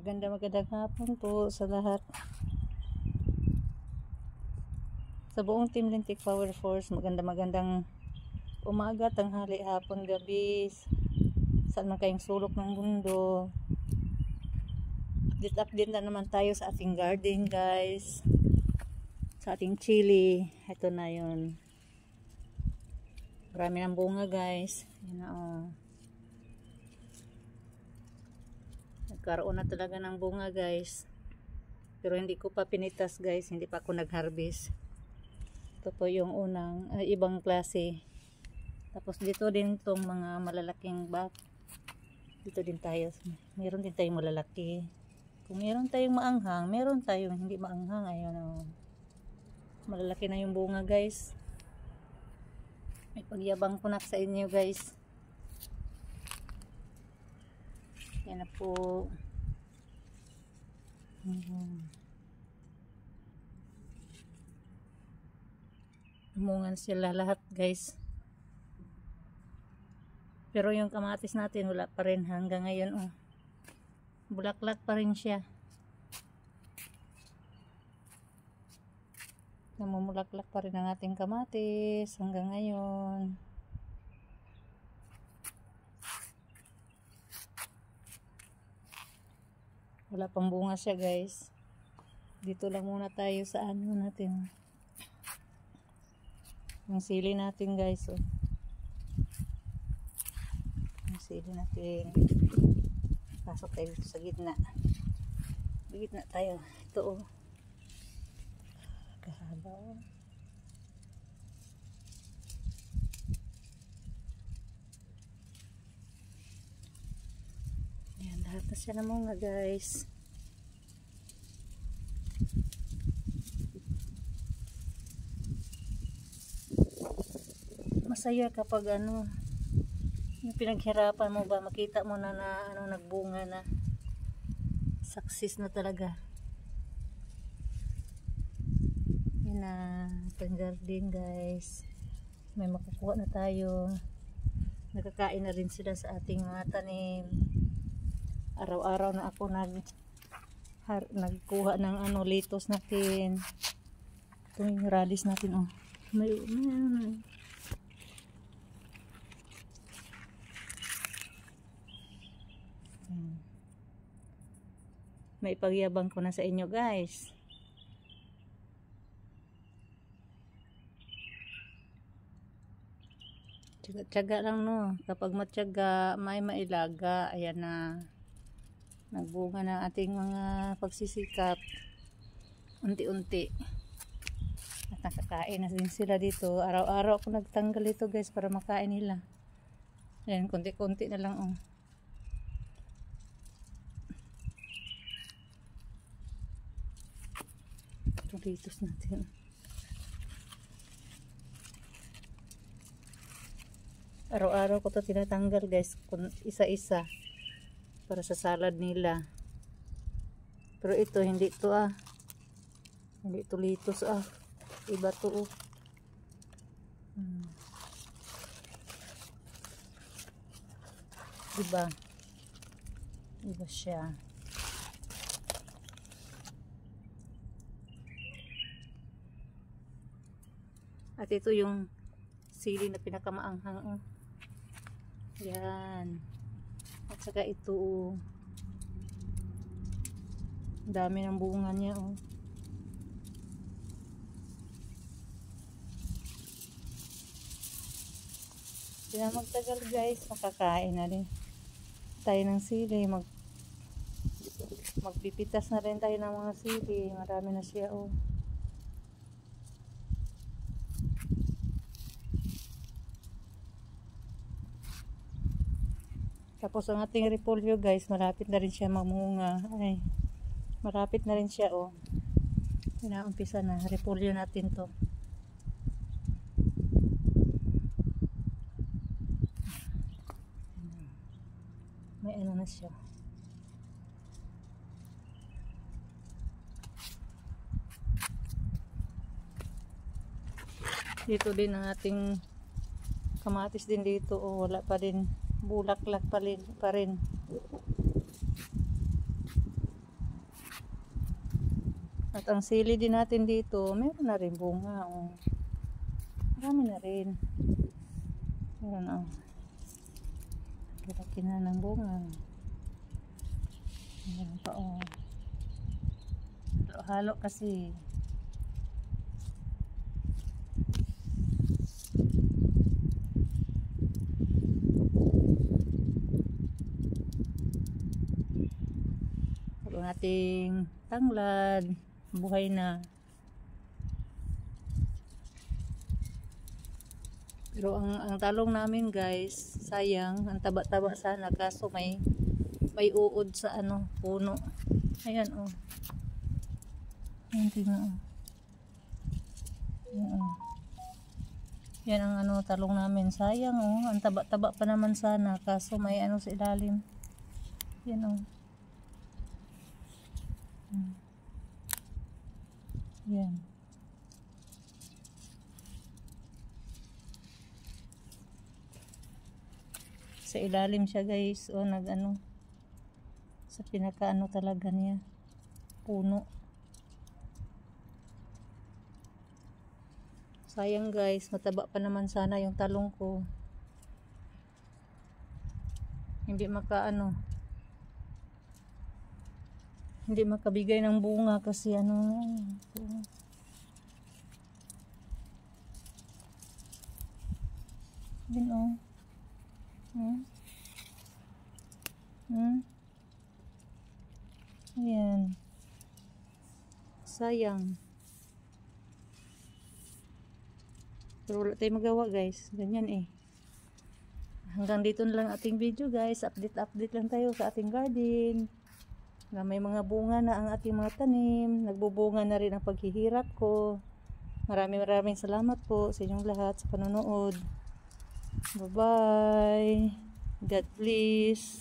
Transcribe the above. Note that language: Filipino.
Magandang hapon po sa lahat. Sa buong Team Lintik Power Force, magandang umaga, tanghali, hapon, gabi. Saan man kayong sulok ng mundo. Update na naman tayo sa ating garden, guys. Sa ating chili. Ito na yun. Marami ng bunga, guys. Yan na, oh. Nagkaroon na talaga ng bunga, guys. Pero hindi ko pa pinitas, guys. Hindi pa ako nag-harvest. Ito po yung unang ibang klase. Tapos dito din itong mga malalaking bak. Dito din tayo. Meron din tayong malalaki. Kung meron tayong maanghang, meron tayong hindi maanghang. Ayun, oh. Malalaki na yung bunga, guys. May pagyabang ko na sa inyo, guys. Yan na po. Umungan sila lahat, guys. Pero yung kamatis natin wala pa rin hanggang ngayon, oh. Bulaklak pa rin siya. Namumulaklak pa rin ang ating kamatis hanggang ngayon. Wala pang bunga siya, guys. Dito lang muna tayo sa ano natin. Yung sili natin, guys, oh. Yung sili natin. Pasok tayo dito sa gitna. Sa gitna tayo. Ito, oh. Kahaba, oh. Ayan, lahat na siya na mga, guys. Masaya kapag ano, yung pinaghirapan mo ba, makita mo na ano, nagbunga na. Success na talaga. Yan na, itong garden, guys. May makukuha na tayo. Nakakain na rin sila sa ating mga tanim. Araw-araw na ako nagkuha ng ano, litos natin. Ito yung radish natin, oh. May pagyabang ko na sa inyo, guys. Tiyaga lang, no. Kapag matyaga, may mailaga. Ayan na. Nagbunga na ating mga pagsisikap. Unti-unti. At nakakain na din sila dito. Araw-araw ako nagtanggal ito, guys, para makain nila. Ayan, konti-konti na lang, oh. Ito litos natin. Araw-araw ko ito tinatanggal, guys, isa-isa para sa salad nila. Pero ito hindi ito, hindi ito litos, iba to, oh. Iba siya. At ito yung sili na pinakamaanghang, oh. Yan. At saka ito, oh. Dami ng bunga niya, oh. Kaya magtagal, guys, makakain na rin tayo ng sili. Magpipitas na rin tayo ng mga sili. Marami na siya, oh. Tapos ang ating repolyo, guys, malapit na rin siya mamunga. Ay, malapit na rin siya, oh. Pinaumpisa na. Repolyo natin to. May ano na siya. Dito din ang ating kamatis din dito, oh. Wala pa din. Bulaklak pa rin. At ang sili din natin dito, meron na rin bunga. Oh. Marami na rin. Meron oh. Laki na ng bunga. Meron pa oh. Halo kasi. Ang ating tanglad, buhay na. Pero ang talong namin guys, sayang, ang taba-taba sana kaso may uod sa ano, puno. Ayan oh. Ayan tingnan oh. Ayan oh. Yan ang ano talong namin, sayang oh, ang taba-taba pa naman sana kaso may ano sa ilalim. Yan oh. Yan. Sa ilalim siya guys, o nag-ano, sa pinaka-ano talaga niya, puno. Sayang guys, mataba pa naman sana yung talong ko. Hindi hindi makabigay ng bunga kasi ano, yun oh. Ayan. Sayang. Pero wala tayong magawa guys. Ganyan eh. Hanggang dito na lang ating video guys. Update lang tayo sa ating garden. Na may mga bunga na ang ating mga tanim. Nagbubunga na rin ang paghihirap ko. Maraming salamat po sa inyong lahat sa panonood. Bye-bye. God bless.